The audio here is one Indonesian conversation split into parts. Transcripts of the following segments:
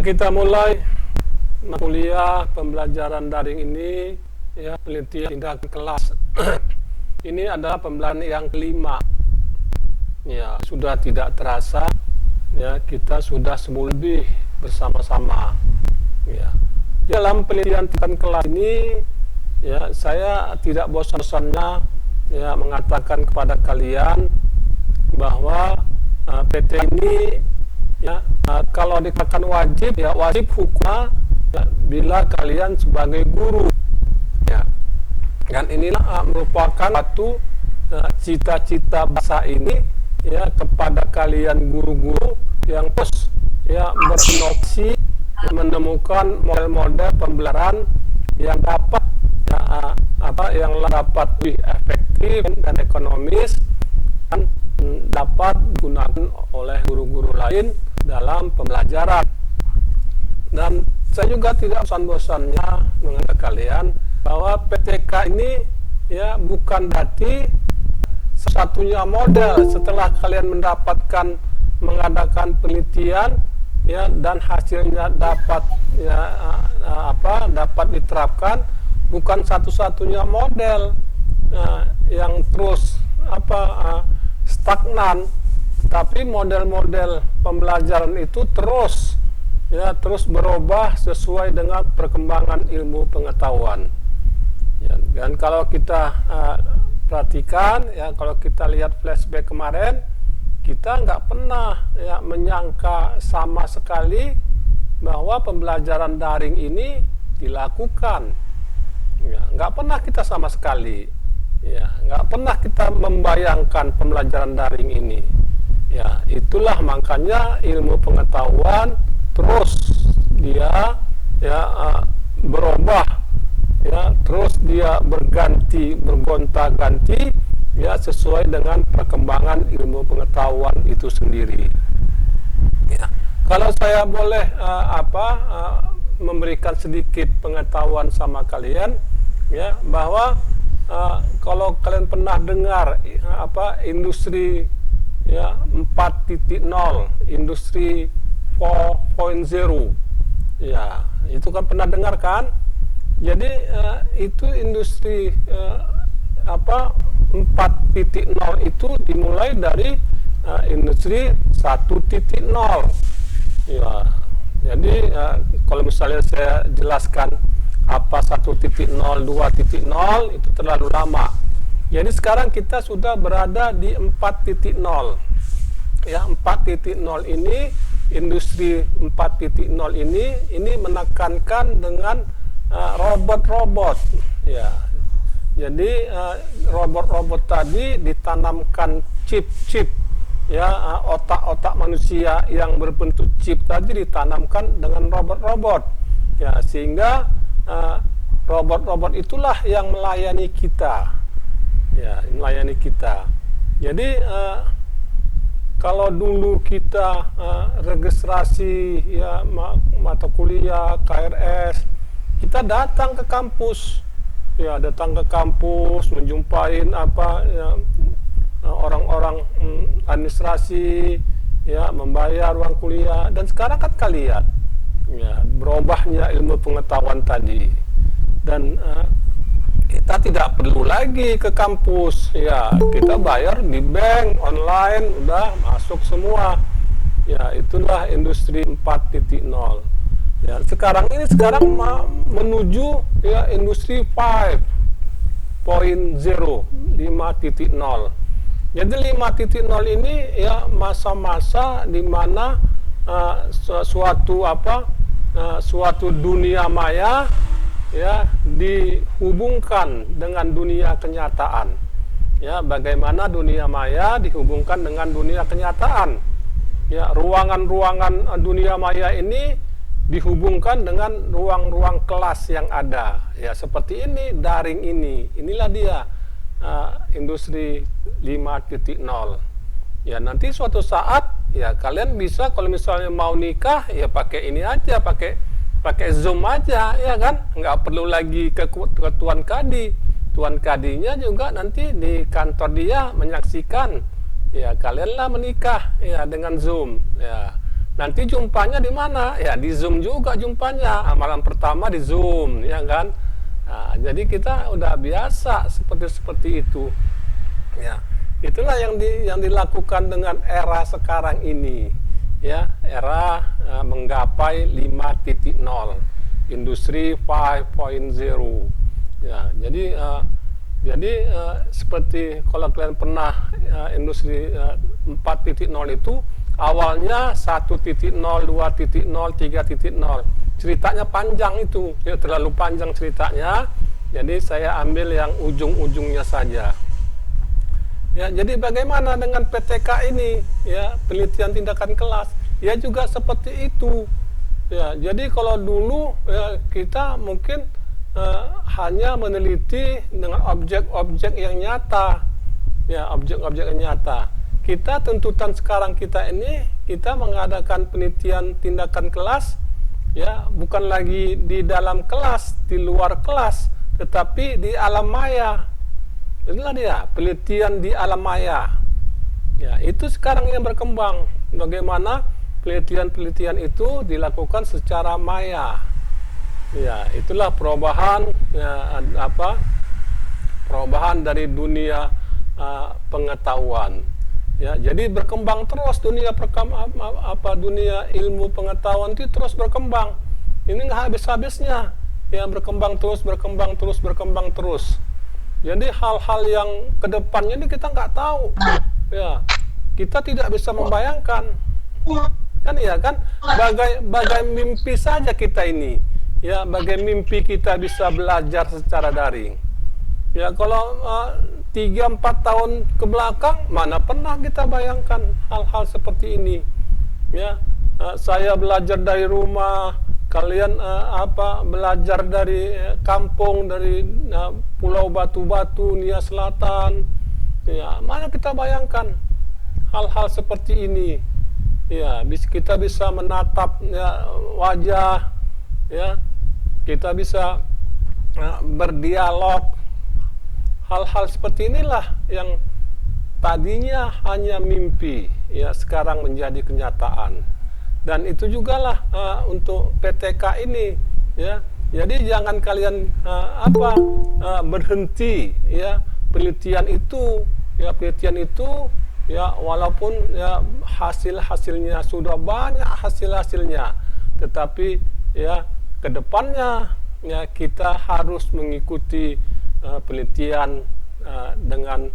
Kita mulai kuliah pembelajaran daring ini, ya, penelitian tindakan kelas. Ini adalah pembelajaran yang kelima. Ya, sudah tidak terasa, ya, kita sudah seminggu lebih bersama-sama. Ya, dalam penelitian tindakan kelas ini, ya, saya tidak bosan-bosannya, ya, mengatakan kepada kalian bahwa PT ini, ya, kalau dikatakan wajib, ya wajib hukumnya, ya, bila kalian sebagai guru, ya, dan inilah merupakan satu cita-cita bangsa ini, ya, kepada kalian guru-guru yang terus, ya, berinovasi, menemukan model-model pembelajaran yang dapat, ya, yang dapat lebih efektif dan ekonomis dan dapat digunakan oleh guru-guru lain dalam pembelajaran. Dan saya juga tidak bosan-bosannya mengatakan kalian bahwa PTK ini, ya, bukan berarti satunya model setelah kalian mendapatkan mengadakan penelitian, ya, dan hasilnya dapat, ya, dapat diterapkan, bukan satu-satunya model yang terus stagnan, tapi model-model pembelajaran itu terus, ya, terus berubah sesuai dengan perkembangan ilmu pengetahuan. Ya, dan kalau kita perhatikan, ya, kalau kita lihat flashback kemarin, kita nggak pernah, ya, menyangka sama sekali bahwa pembelajaran daring ini dilakukan. Ya, nggak pernah kita sama sekali, ya, nggak pernah kita membayangkan pembelajaran daring ini. Ya, itulah makanya ilmu pengetahuan terus dia, ya, berubah, ya, terus dia berganti, bergonta-ganti, ya, sesuai dengan perkembangan ilmu pengetahuan itu sendiri. Ya, kalau saya boleh memberikan sedikit pengetahuan sama kalian, ya, bahwa kalau kalian pernah dengar industri, ya, 4.0, industri 4.0, ya, itu kan pernah dengar kan? Jadi itu industri 4.0 itu dimulai dari industri 1.0. Ya, jadi kalau misalnya saya jelaskan apa 1.0, 2.0 itu terlalu lama. Jadi sekarang kita sudah berada di 4.0. Ya, 4.0 ini, industri 4.0 ini menekankan dengan robot-robot. Ya, jadi robot-robot tadi ditanamkan chip-chip, ya, otak-otak manusia yang berbentuk chip tadi ditanamkan dengan robot-robot. Ya, sehingga robot-robot itulah yang melayani kita. Ya, melayani kita. Jadi kalau dulu kita registrasi, ya, mata kuliah KRS, kita datang ke kampus, ya, datang ke kampus menjumpai orang-orang administrasi, ya, membayar uang kuliah. Dan sekarang kan kalian, ya, berubahnya ilmu pengetahuan tadi, dan kita tidak perlu lagi ke kampus, ya, kita bayar di bank online, udah masuk semua. Ya, itulah industri 4.0. Ya, sekarang menuju, ya, industri 5.0, 5.0. Jadi 5.0 ini, ya, masa-masa di mana suatu dunia maya, ya, dihubungkan dengan dunia kenyataan. Ya, bagaimana dunia maya dihubungkan dengan dunia kenyataan. Ya, ruangan-ruangan dunia maya ini dihubungkan dengan ruang-ruang kelas yang ada. Ya, seperti ini, daring ini. Inilah dia industri 5.0. Ya, nanti suatu saat, ya, kalian bisa kalau misalnya mau nikah, ya, pakai ini aja, pakai Zoom aja, ya kan? Nggak perlu lagi ke Tuan Kadi. Tuan Kadinya juga nanti di kantor dia menyaksikan, ya, kalianlah menikah, ya, dengan Zoom, ya. nanti jumpanya di mana? Ya di Zoom juga jumpanya. Amalan pertama di Zoom, ya kan? Nah, jadi kita udah biasa seperti itu. Ya, itulah yang dilakukan dengan era sekarang ini. Ya, era menggapai 5.0, industri 5.0. Ya, jadi seperti kalau kalian pernah industri 4.0 itu awalnya 1.0, 2.0, 3.0. Ceritanya panjang itu, ya, terlalu panjang ceritanya. Jadi saya ambil yang ujung-ujungnya saja. Ya, jadi bagaimana dengan PTK ini? Ya, penelitian tindakan kelas. Ya juga seperti itu. Ya, jadi kalau dulu ya, kita mungkin hanya meneliti dengan objek-objek yang nyata. Ya, objek-objek yang nyata. Kita tuntutan sekarang kita ini, kita mengadakan penelitian tindakan kelas, ya, bukan lagi di dalam kelas, di luar kelas, tetapi di alam maya. Itulah dia, penelitian di alam maya. Ya, itu sekarang yang berkembang. Bagaimana penelitian-penelitian itu dilakukan secara maya. Ya, itulah perubahan, ya, perubahan dari dunia pengetahuan. Ya, jadi berkembang terus dunia dunia ilmu pengetahuan itu terus berkembang. Ini nggak habis-habisnya. Ya, berkembang terus. Jadi hal-hal yang kedepannya ini kita nggak tahu. Ya, kita tidak bisa membayangkan. Kan ya kan, bagai mimpi saja kita ini. Ya, bagai mimpi kita bisa belajar secara daring. Ya, kalau 3-4 tahun ke belakang, mana pernah kita bayangkan hal-hal seperti ini. Ya, saya belajar dari rumah, kalian belajar dari kampung, dari Pulau Batu-Batu, Nia Selatan. Ya, mana kita bayangkan hal-hal seperti ini. Ya, kita bisa menatap ya, wajah, ya, kita bisa berdialog. Hal-hal seperti inilah yang tadinya hanya mimpi, ya, sekarang menjadi kenyataan. Dan itu jugalah untuk PTK ini, ya. Jadi jangan kalian berhenti, ya, penelitian itu, ya, walaupun ya hasilnya sudah banyak hasilnya, tetapi ya kedepannya ya kita harus mengikuti penelitian dengan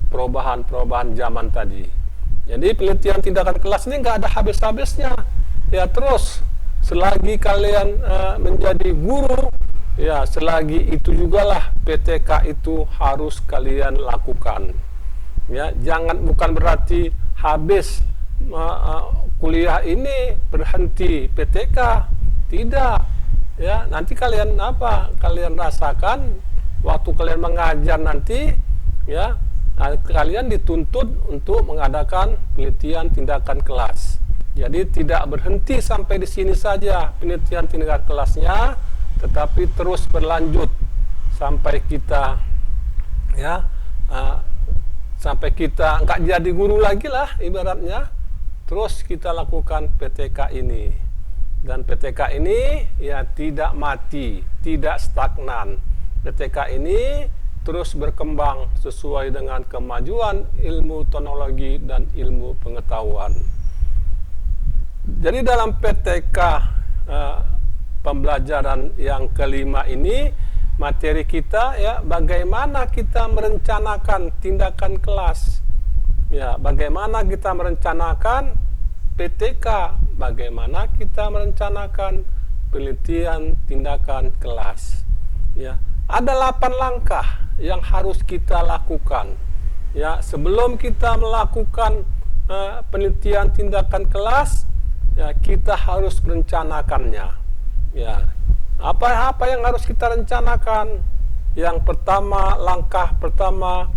perubahan zaman tadi. Jadi penelitian tindakan kelas ini nggak ada habis-habisnya. Ya, terus selagi kalian menjadi guru, ya selagi itu jugalah PTK itu harus kalian lakukan. Ya, bukan berarti habis kuliah ini berhenti PTK. Tidak. Ya, nanti kalian kalian rasakan waktu kalian mengajar nanti, ya, kalian dituntut untuk mengadakan penelitian tindakan kelas. Jadi tidak berhenti sampai di sini saja penelitian tindakan kelasnya, tetapi terus berlanjut sampai kita, ya, sampai kita nggak jadi guru lagi lah ibaratnya. Terus kita lakukan PTK ini, dan PTK ini ya tidak mati, tidak stagnan. PTK ini terus berkembang sesuai dengan kemajuan ilmu teknologi dan ilmu pengetahuan. Jadi dalam PTK pembelajaran yang kelima ini, materi kita ya bagaimana kita merencanakan tindakan kelas. Ya, bagaimana kita merencanakan PTK, bagaimana kita merencanakan penelitian tindakan kelas. Ya, ada 8 langkah yang harus kita lakukan. Ya, sebelum kita melakukan penelitian tindakan kelas, ya kita harus merencanakannya. Ya, apa yang harus kita rencanakan? Yang pertama, langkah pertama,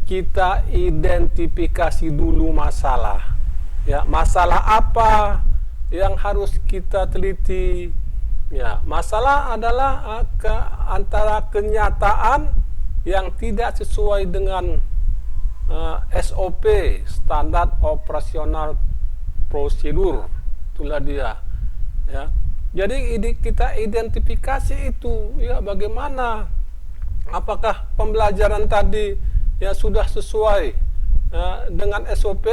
kita identifikasi dulu masalah. Ya, masalah apa yang harus kita teliti? Ya, masalah adalah antara kenyataan yang tidak sesuai dengan SOP, standar operasional prosedur, itulah dia. Ya. Jadi kita identifikasi itu, ya, bagaimana, apakah pembelajaran tadi ya sudah sesuai dengan SOP,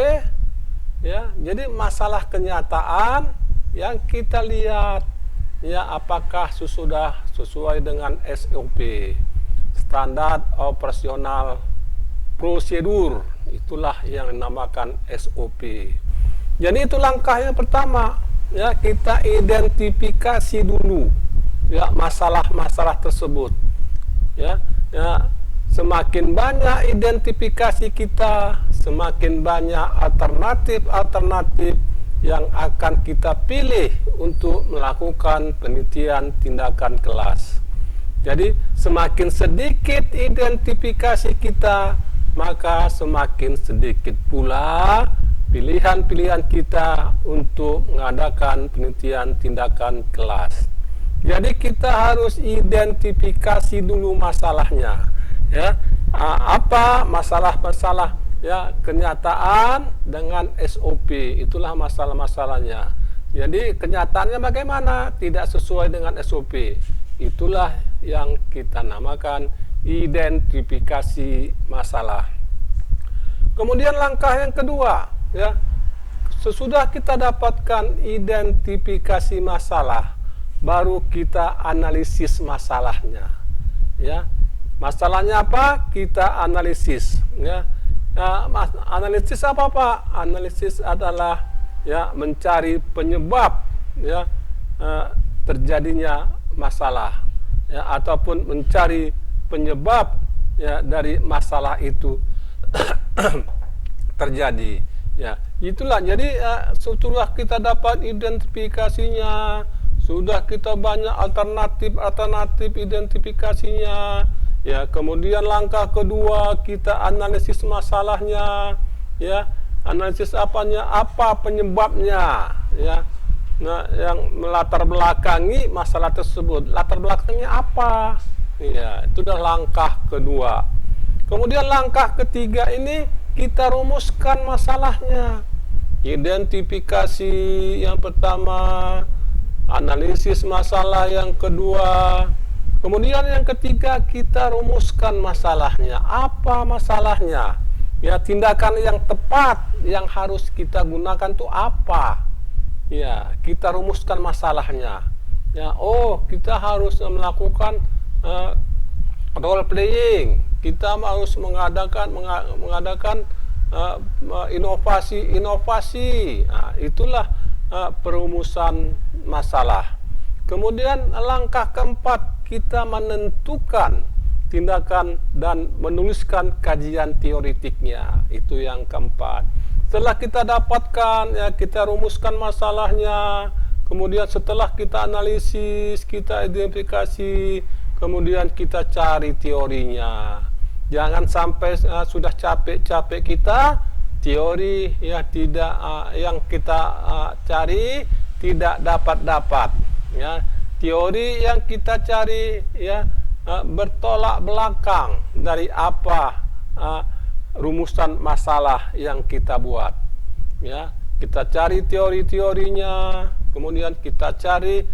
ya. Jadi masalah kenyataan yang kita lihat, ya, apakah sudah sesuai dengan SOP, standar operasional prosedur, itulah yang dinamakan SOP. Jadi itu langkah yang pertama, ya, kita identifikasi dulu, ya, masalah-masalah tersebut, ya. Semakin banyak identifikasi kita, semakin banyak alternatif yang akan kita pilih untuk melakukan penelitian tindakan kelas. Jadi semakin sedikit identifikasi kita, maka semakin sedikit pula pilihan-pilihan kita untuk mengadakan penelitian tindakan kelas. Jadi kita harus identifikasi dulu masalahnya, ya, apa masalah-masalah, ya, kenyataan dengan SOP, itulah masalah-masalahnya. Jadi kenyataannya bagaimana? Tidak sesuai dengan SOP, itulah yang kita namakan identifikasi masalah. Kemudian langkah yang kedua, ya, sesudah kita dapatkan identifikasi masalah, baru kita analisis masalahnya, ya. Masalahnya apa? Kita analisis, ya. Analisis apa, Pak? Analisis adalah, ya, mencari penyebab, ya, terjadinya masalah, ya, ataupun mencari penyebab, ya, dari masalah itu terjadi, ya. Itulah, jadi setelah kita dapat identifikasinya, sudah kita banyak alternatif identifikasinya, ya, kemudian langkah kedua kita analisis masalahnya, ya. Analisis apa penyebabnya, ya. Nah, yang melatar belakangi masalah tersebut, latar belakangnya apa, ya, itu dah langkah kedua. Kemudian langkah ketiga ini kita rumuskan masalahnya. Identifikasi yang pertama, analisis masalah yang kedua, kemudian yang ketiga kita rumuskan masalahnya. Apa masalahnya? Ya, tindakan yang tepat yang harus kita gunakan itu apa? Ya, kita rumuskan masalahnya. Ya, oh, kita harus melakukan role playing. Kita harus mengadakan inovasi. Nah, itulah perumusan masalah. Kemudian langkah keempat, kita menentukan tindakan dan menuliskan kajian teoretiknya. Itu yang keempat. Setelah kita dapatkan, ya, kita rumuskan masalahnya. Kemudian setelah kita analisis, kita identifikasi, kemudian kita cari teorinya. Jangan sampai sudah capek-capek kita, teori, ya, tidak yang kita cari tidak dapat, ya. Teori yang kita cari, ya, bertolak belakang dari apa rumusan masalah yang kita buat, ya. Kita cari teori-teorinya, kemudian kita cari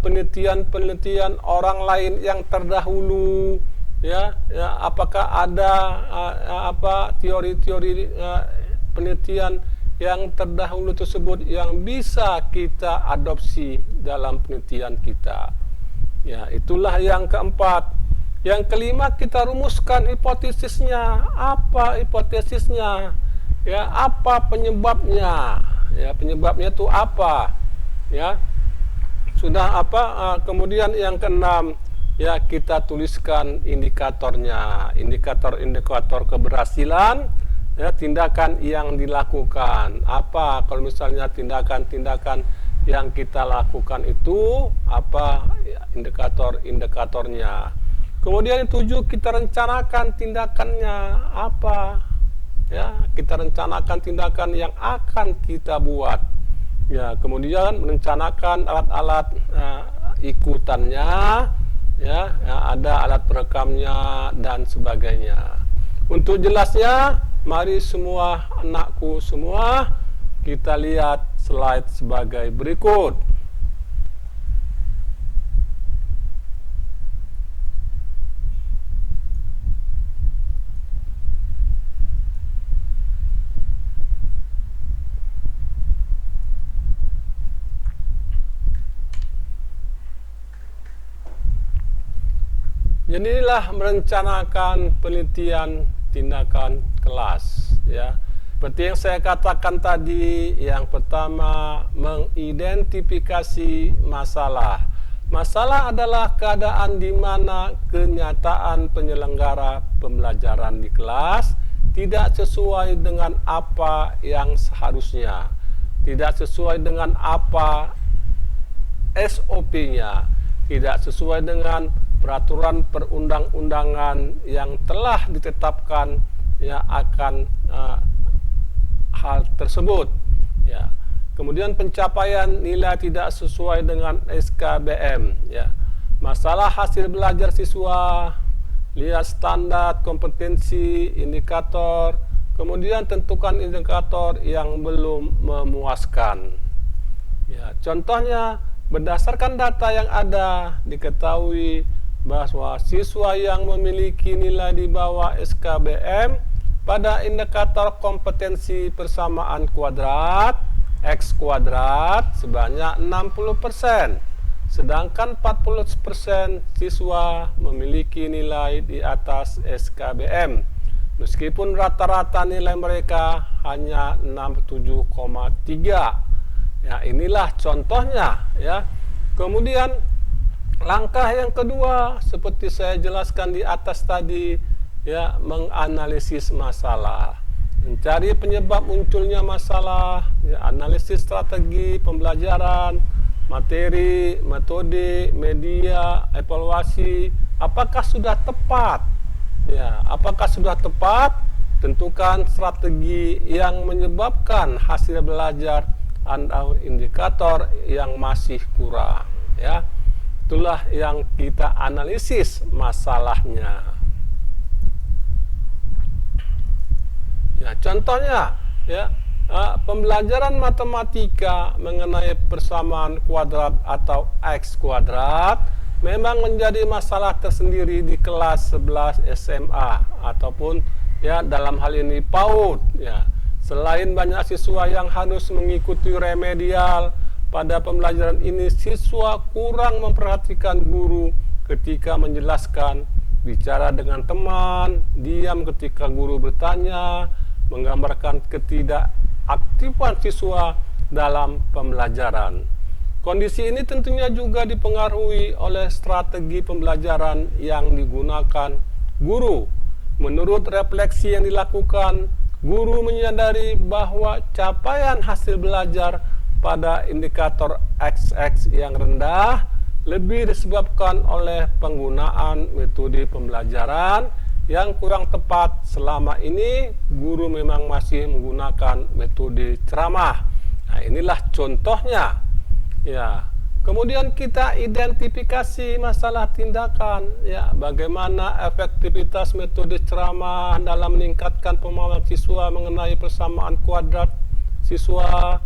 penelitian orang lain yang terdahulu, ya, apakah ada teori-teori penelitian yang terdahulu tersebut yang bisa kita adopsi dalam penelitian kita. Ya, itulah yang keempat. Yang kelima, kita rumuskan hipotesisnya. Apa hipotesisnya? Ya, apa penyebabnya? Ya, penyebabnya itu apa? Ya, sudah apa? Kemudian yang keenam, ya, kita tuliskan indikatornya, indikator keberhasilan, ya, tindakan yang dilakukan. Apa kalau misalnya tindakan-tindakan yang kita lakukan itu apa, ya, indikatornya. Kemudian yang 7, kita rencanakan tindakannya apa, ya, kita rencanakan tindakan yang akan kita buat, ya. Kemudian merencanakan alat-alat ikutannya, ya, ada alat perekamnya dan sebagainya. Untuk jelasnya, mari semua anakku semua kita lihat slide sebagai berikut. Jadi inilah merencanakan penelitian tindakan kelas, ya. Seperti yang saya katakan tadi, yang pertama mengidentifikasi masalah. Masalah adalah keadaan di mana kenyataan penyelenggara pembelajaran di kelas tidak sesuai dengan apa yang seharusnya, tidak sesuai dengan apa SOP-nya, tidak sesuai dengan peraturan perundang-undangan yang telah ditetapkan, ya, akan hal tersebut, ya. Kemudian pencapaian nilai tidak sesuai dengan SKBM, ya. Masalah hasil belajar siswa, lihat standar kompetensi, indikator, kemudian tentukan indikator yang belum memuaskan, ya. Contohnya, berdasarkan data yang ada, diketahui bahwa siswa yang memiliki nilai di bawah SKBM pada indikator kompetensi persamaan kuadrat X kuadrat sebanyak 60%, sedangkan 40% siswa memiliki nilai di atas SKBM, meskipun rata-rata nilai mereka hanya 67,3. Ya, inilah contohnya, ya. Kemudian langkah yang kedua, seperti saya jelaskan di atas tadi, ya, menganalisis masalah, mencari penyebab munculnya masalah, ya, analisis strategi pembelajaran, materi, metode, media, evaluasi, apakah sudah tepat, ya, apakah sudah tepat, tentukan strategi yang menyebabkan hasil belajar atau indikator yang masih kurang, ya. Itulah yang kita analisis masalahnya. Ya, contohnya, ya, pembelajaran matematika mengenai persamaan kuadrat atau X kuadrat memang menjadi masalah tersendiri di kelas 11 SMA ataupun, ya, dalam hal ini PAUD, ya. Selain banyak siswa yang harus mengikuti remedial pada pembelajaran ini, siswa kurang memperhatikan guru ketika menjelaskan, bicara dengan teman, diam ketika guru bertanya, menggambarkan ketidakaktifan siswa dalam pembelajaran. Kondisi ini tentunya juga dipengaruhi oleh strategi pembelajaran yang digunakan guru. Menurut refleksi yang dilakukan, guru menyadari bahwa capaian hasil belajar pada indikator XX yang rendah lebih disebabkan oleh penggunaan metode pembelajaran yang kurang tepat. Selama ini guru memang masih menggunakan metode ceramah. Nah, inilah contohnya, ya. Kemudian kita identifikasi masalah tindakan, ya, bagaimana efektivitas metode ceramah dalam meningkatkan pemahaman siswa mengenai persamaan kuadrat siswa,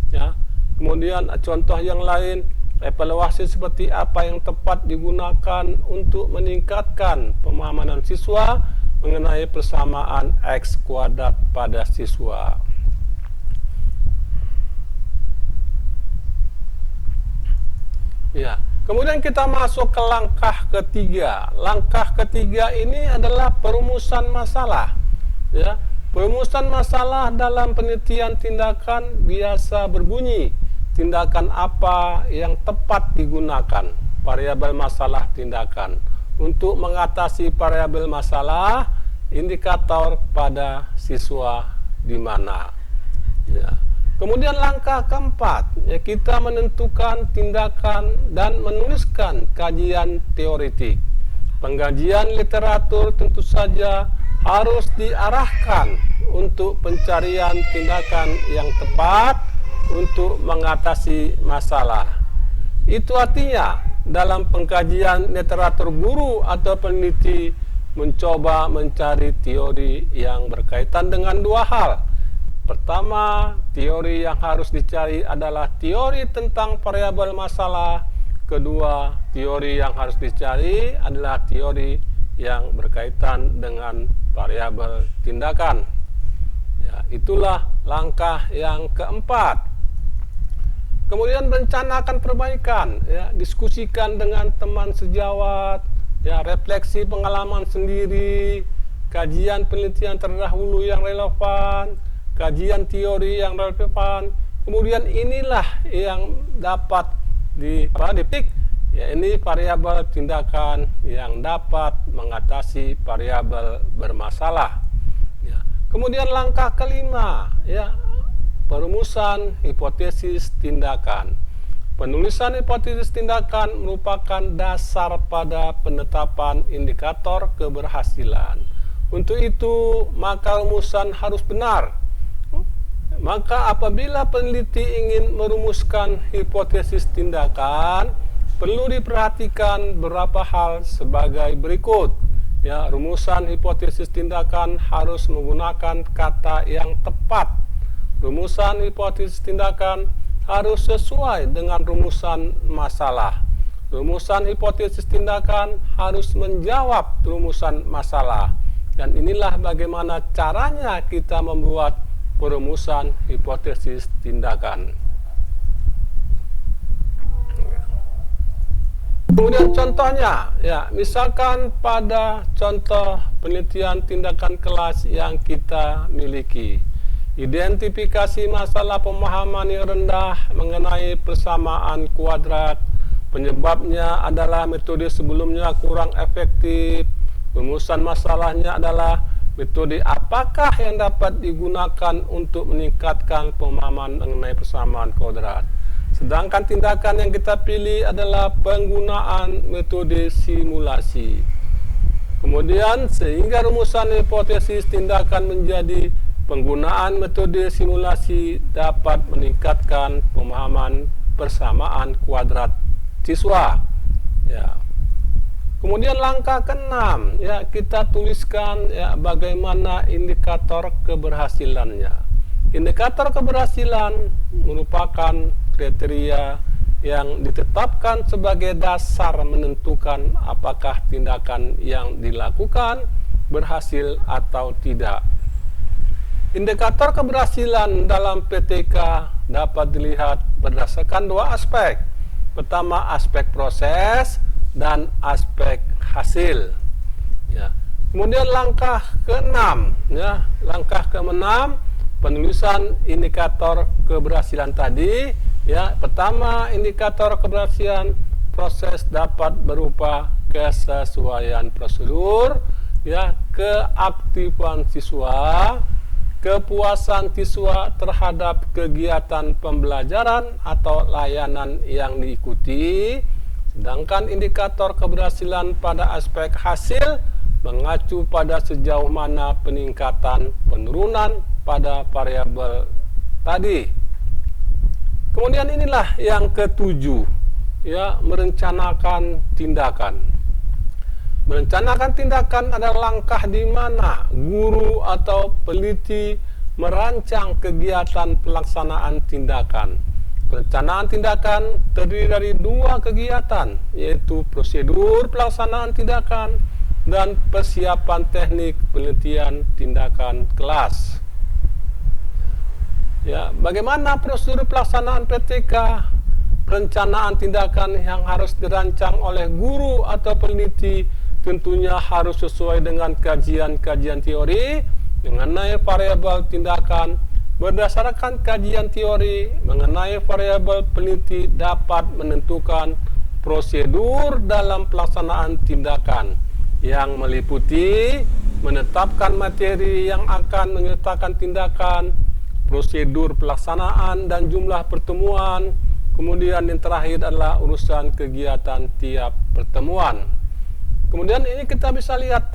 ya. Kemudian contoh yang lain, evaluasi seperti apa yang tepat digunakan untuk meningkatkan pemahaman siswa mengenai persamaan X kuadrat pada siswa. Ya, kemudian kita masuk ke langkah ketiga. Langkah ketiga ini adalah perumusan masalah. Ya, perumusan masalah dalam penelitian tindakan biasa berbunyi, tindakan apa yang tepat digunakan, variabel masalah tindakan. Untuk mengatasi variabel masalah, indikator pada siswa di mana. Ya. Kemudian langkah keempat, ya, kita menentukan tindakan dan menuliskan kajian teoretik. Pengkajian literatur tentu saja harus diarahkan untuk pencarian tindakan yang tepat untuk mengatasi masalah. Itu artinya dalam pengkajian literatur guru atau peneliti mencoba mencari teori yang berkaitan dengan dua hal. Pertama, teori yang harus dicari adalah teori tentang variabel masalah. Kedua, teori yang harus dicari adalah teori yang berkaitan dengan variabel tindakan. Ya, itulah langkah yang keempat. Kemudian rencanakan perbaikan, ya, diskusikan dengan teman sejawat, ya, refleksi pengalaman sendiri, kajian penelitian terdahulu yang relevan, kajian teori yang relevan. Kemudian inilah yang dapat dipetik, ya, ini variabel tindakan yang dapat mengatasi variabel bermasalah. Ya. Kemudian langkah kelima, ya, perumusan hipotesis tindakan. Penulisan hipotesis tindakan merupakan dasar pada penetapan indikator keberhasilan. Untuk itu, maka rumusan harus benar. Maka apabila peneliti ingin merumuskan hipotesis tindakan, perlu diperhatikan beberapa hal sebagai berikut. Ya, rumusan hipotesis tindakan harus menggunakan kata yang tepat. Rumusan hipotesis tindakan harus sesuai dengan rumusan masalah. Rumusan hipotesis tindakan harus menjawab rumusan masalah. Dan inilah bagaimana caranya kita membuat perumusan hipotesis tindakan. Kemudian contohnya, ya, misalkan pada contoh penelitian tindakan kelas yang kita miliki, identifikasi masalah pemahaman yang rendah mengenai persamaan kuadrat. Penyebabnya adalah metode sebelumnya kurang efektif. Rumusan masalahnya adalah metode apakah yang dapat digunakan untuk meningkatkan pemahaman mengenai persamaan kuadrat. Sedangkan tindakan yang kita pilih adalah penggunaan metode simulasi. Kemudian sehingga rumusan hipotesis tindakan menjadi penggunaan metode simulasi dapat meningkatkan pemahaman persamaan kuadrat siswa. Ya. Kemudian langkah ke-6, ya, kita tuliskan, ya, bagaimana indikator keberhasilannya. Indikator keberhasilan merupakan kriteria yang ditetapkan sebagai dasar menentukan apakah tindakan yang dilakukan berhasil atau tidak. Indikator keberhasilan dalam PTK dapat dilihat berdasarkan dua aspek. Pertama, aspek proses dan aspek hasil. Ya. Kemudian langkah ke-6, ya, langkah ke-6 penulisan indikator keberhasilan tadi. Ya, pertama, indikator keberhasilan proses dapat berupa kesesuaian prosedur, ya, keaktifan siswa, kepuasan siswa terhadap kegiatan pembelajaran atau layanan yang diikuti. Sedangkan indikator keberhasilan pada aspek hasil mengacu pada sejauh mana peningkatan penurunan pada variabel tadi. Kemudian inilah yang ke-7, ya, merencanakan tindakan. Merencanakan tindakan adalah langkah di mana guru atau peneliti merancang kegiatan pelaksanaan tindakan. Perencanaan tindakan terdiri dari dua kegiatan, yaitu prosedur pelaksanaan tindakan dan persiapan teknik penelitian tindakan kelas. Ya, bagaimana prosedur pelaksanaan PTK? Perencanaan tindakan yang harus dirancang oleh guru atau peneliti tentunya harus sesuai dengan kajian-kajian teori mengenai variabel tindakan. Berdasarkan kajian teori mengenai variabel, peneliti dapat menentukan prosedur dalam pelaksanaan tindakan yang meliputi menetapkan materi yang akan menyertakan tindakan, prosedur pelaksanaan dan jumlah pertemuan. Kemudian yang terakhir adalah urusan kegiatan tiap pertemuan. Kemudian ini kita bisa lihat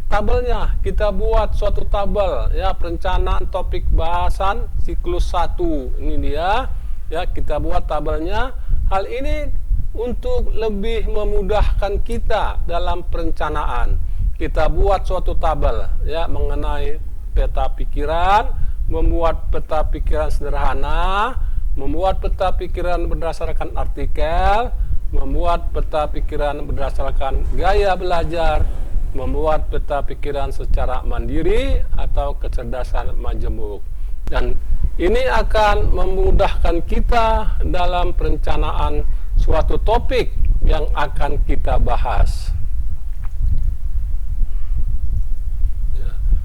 tabelnya. Kita buat suatu tabel, ya, perencanaan topik bahasan siklus 1. Ini dia, ya, kita buat tabelnya. Hal ini untuk lebih memudahkan kita dalam perencanaan. Kita buat suatu tabel, ya, mengenai peta pikiran, membuat peta pikiran sederhana, membuat peta pikiran berdasarkan artikel, membuat peta pikiran berdasarkan gaya belajar, membuat peta pikiran secara mandiri atau kecerdasan majemuk. Dan ini akan memudahkan kita dalam perencanaan suatu topik yang akan kita bahas.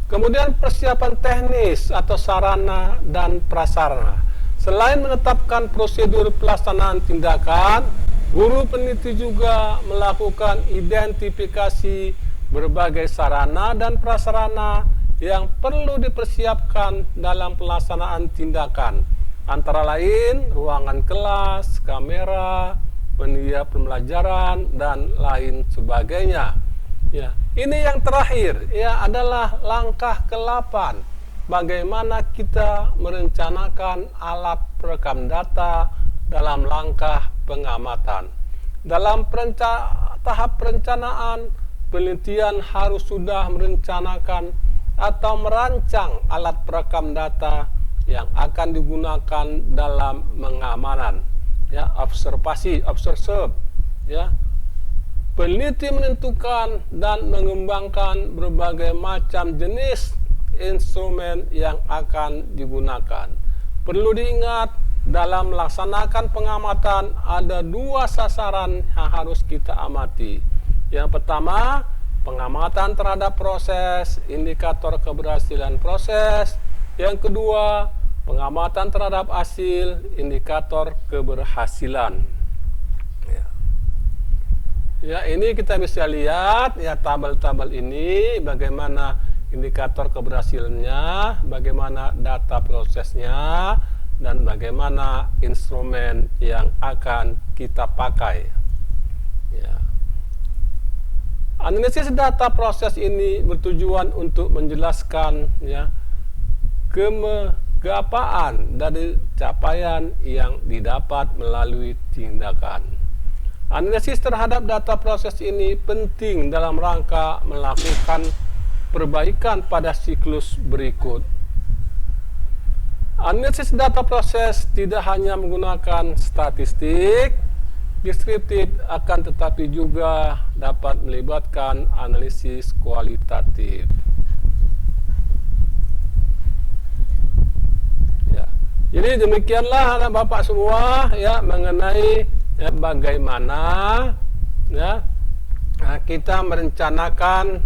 Kemudian persiapan teknis atau sarana dan prasarana. Selain menetapkan prosedur pelaksanaan tindakan, guru peneliti juga melakukan identifikasi berbagai sarana dan prasarana yang perlu dipersiapkan dalam pelaksanaan tindakan, antara lain ruangan kelas, kamera, penyedia pembelajaran, dan lain sebagainya. Ya, ini yang terakhir ya adalah langkah ke-8. Bagaimana kita merencanakan alat perekam data dalam langkah pengamatan. Dalam tahap perencanaan, penelitian harus sudah merencanakan atau merancang alat perekam data yang akan digunakan dalam pengamanan. Ya, observasi, observe, ya. Peneliti menentukan dan mengembangkan berbagai macam jenis instrumen yang akan digunakan. Perlu diingat, dalam melaksanakan pengamatan ada 2 sasaran yang harus kita amati. Yang pertama, pengamatan terhadap proses, indikator keberhasilan proses. Yang kedua, pengamatan terhadap hasil, indikator keberhasilan. Ya, ini kita bisa lihat ya tabel-tabel ini bagaimana indikator keberhasilannya, bagaimana data prosesnya, dan bagaimana instrumen yang akan kita pakai. Ya. Analisis data proses ini bertujuan untuk menjelaskan ya kemegapaan dari capaian yang didapat melalui tindakan. Analisis terhadap data proses ini penting dalam rangka melakukan perbaikan pada siklus berikut. Analisis data proses tidak hanya menggunakan statistik deskriptif, akan tetapi juga dapat melibatkan analisis kualitatif. Ya. Jadi demikianlah anak bapak semua ya mengenai ya, bagaimana ya kita merencanakan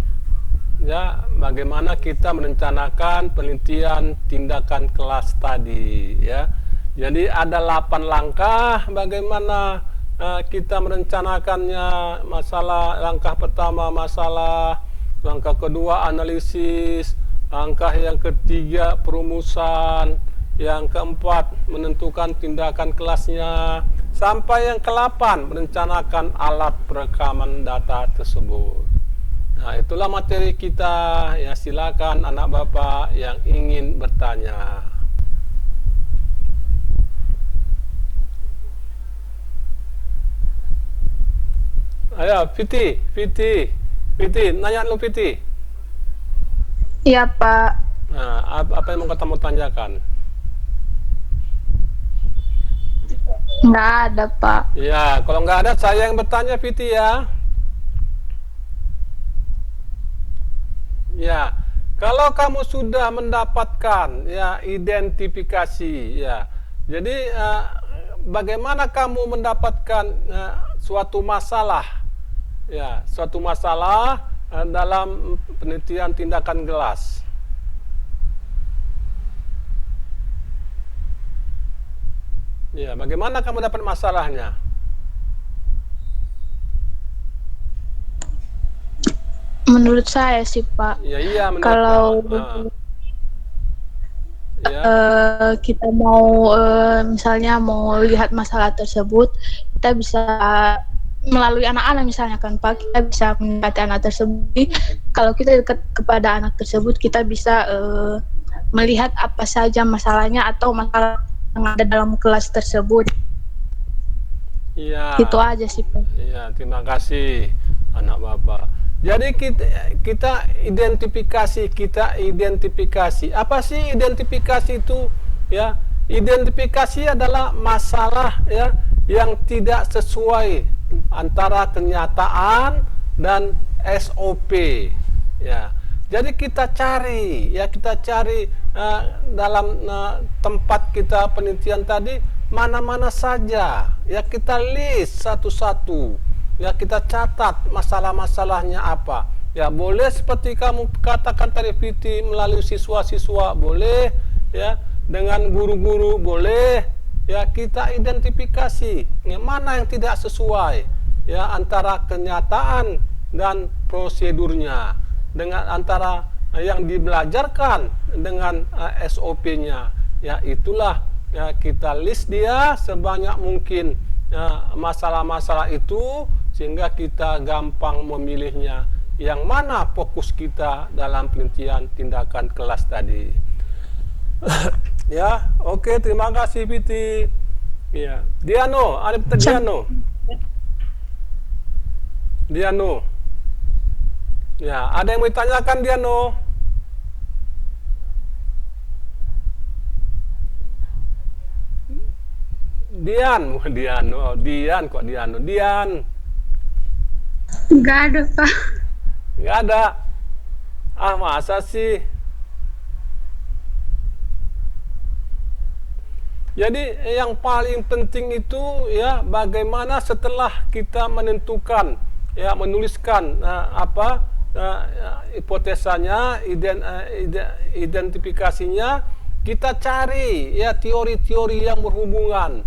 penelitian tindakan kelas tadi ya. Jadi ada 8 langkah bagaimana kita merencanakannya. Langkah pertama masalah, langkah kedua analisis, langkah yang ketiga perumusan, yang keempat menentukan tindakan kelasnya, sampai yang ke-8 merencanakan alat perekaman data tersebut. Nah, itulah materi kita. Ya, silakan anak bapak yang ingin bertanya. Ayo, Fiti, nanya lu Fiti. Iya, Pak. Nah, apa yang mau tanyakan? Nggak ada, Pak. Ya, kalau nggak ada saya yang bertanya, Fiti ya. Ya, kalau kamu sudah mendapatkan ya identifikasi ya, jadi bagaimana kamu mendapatkan suatu masalah ya, dalam penelitian tindakan gelas? Ya, bagaimana kamu dapat masalahnya? Menurut saya sih, Pak. Ya, iya, Kalau kita mau misalnya mau lihat masalah tersebut, kita bisa melalui anak-anak misalnya kan, Pak. Kita bisa mendekati anak tersebut. Kalau kita dekat kepada anak tersebut, kita bisa melihat apa saja masalahnya atau masalah yang ada dalam kelas tersebut. Iya. Itu aja sih, Pak. Iya, terima kasih anak bapak. Jadi kita identifikasi. Apa sih identifikasi itu? Ya, identifikasi adalah masalah ya yang tidak sesuai antara kenyataan dan SOP. Ya. Jadi kita cari dalam tempat kita penelitian tadi mana-mana saja. Ya, kita list satu-satu. Ya, kita catat masalah-masalahnya apa. Ya, boleh seperti kamu katakan tadi Fiti, melalui siswa-siswa boleh, ya, dengan guru-guru boleh. Ya, kita identifikasi ya, mana yang tidak sesuai ya antara kenyataan dan prosedurnya, dengan antara yang dibelajarkan dengan SOP-nya. Ya, itulah ya, kita list dia sebanyak mungkin masalah-masalah itu, sehingga kita gampang memilihnya yang mana fokus kita dalam penelitian tindakan kelas tadi. Ya, oke, terima kasih Piti. Ya, Diano, ada Diano. Ya, ada yang mau ditanyakan Diano? Dian. Enggak ada, Pak. Enggak ada. Ah, masa sih? Jadi yang paling penting itu ya bagaimana setelah kita menentukan ya menuliskan hipotesanya, identifikasinya, kita cari ya teori-teori yang berhubungan,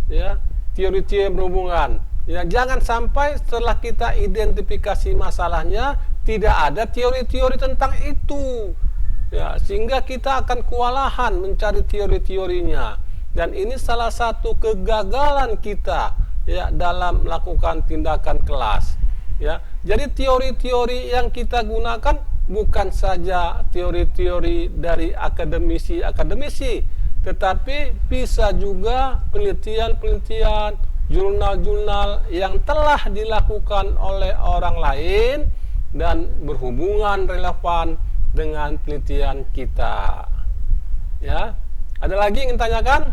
ya teori-teori yang berhubungan. Ya, jangan sampai setelah kita identifikasi masalahnya tidak ada teori-teori tentang itu. Ya, sehingga kita akan kewalahan mencari teori-teorinya. Dan ini salah satu kegagalan kita ya dalam melakukan tindakan kelas. Ya, jadi teori-teori yang kita gunakan bukan saja teori-teori dari akademisi, tetapi bisa juga penelitian-penelitian, jurnal-jurnal yang telah dilakukan oleh orang lain dan berhubungan relevan dengan penelitian kita. Ya, ada lagi yang ingin tanyakan?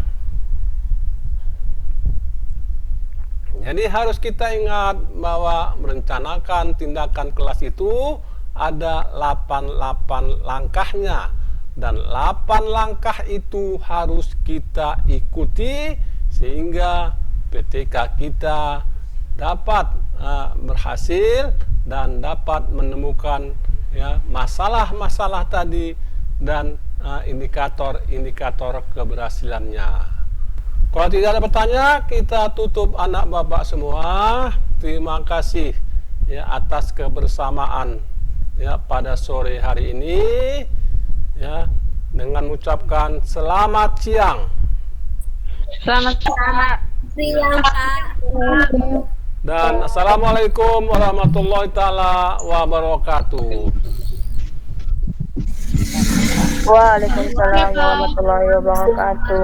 Jadi harus kita ingat bahwa merencanakan tindakan kelas itu ada 8 langkahnya, dan 8 langkah itu harus kita ikuti sehingga PTK kita dapat berhasil dan dapat menemukan ya masalah-masalah tadi dan indikator-indikator keberhasilannya. Kalau tidak ada pertanyaan, kita tutup anak bapak semua. Terima kasih ya atas kebersamaan ya pada sore hari ini ya, dengan mengucapkan selamat siang. Selamat siang, Pak. Dan assalamualaikum warahmatullahi taala wabarakatuh. Waalaikumsalam warahmatullahi wabarakatuh.